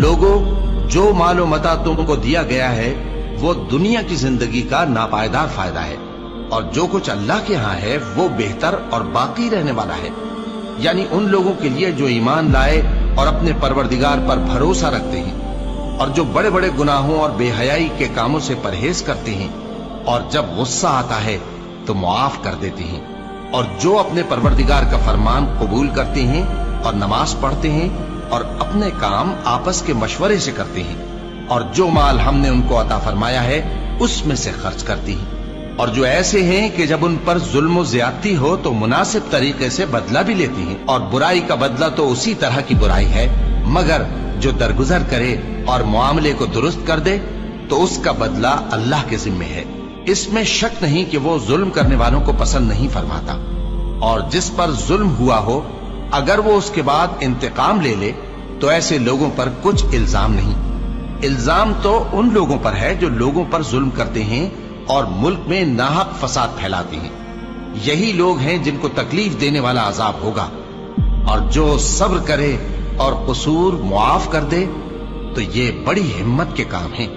लोगों, जो मालो मता तुमको दिया गया है वो दुनिया की जिंदगी का नापायदार फायदा है, और जो कुछ अल्लाह के यहाँ है वो बेहतर और बाकी रहने वाला है। यानी उन लोगों के लिए जो ईमान लाए और अपने परवरदिगार पर भरोसा रखते हैं, और जो बड़े बड़े गुनाहों और बेहयाई के कामों से परहेज करते हैं, और जब गुस्सा आता है तो मुआफ कर देते हैं, और जो अपने परवरदिगार का फरमान कबूल करते हैं और नमाज पढ़ते हैं और अपने काम आपस के मशवरे से करते हैं, और जो माल हमने उनको अता फरमाया है उसमें से खर्च करती हैं। और जो ऐसे हैं कि जब उन पर जुल्म और ज्यादती हो तो मुनासिब तरीके से बदला भी लेती हैं, और बुराई का बदला तो उसी तरह की बुराई है, मगर जो दरगुजर करे और मामले को दुरुस्त कर दे तो उसका बदला अल्लाह के जिम्मे है। इसमें शक नहीं कि वो जुल्म करने वालों को पसंद नहीं फरमाता। और जिस पर जुल्म हुआ हो अगर वो उसके बाद इंतकाम ले ले तो ऐसे लोगों पर कुछ इल्जाम नहीं। इल्जाम तो उन लोगों पर है जो लोगों पर जुल्म करते हैं और मुल्क में नाहक फसाद फैलाते हैं। यही लोग हैं जिनको तकलीफ देने वाला अजाब होगा। और जो सब्र करे और कसूर मुआफ कर दे तो ये बड़ी हिम्मत के काम हैं।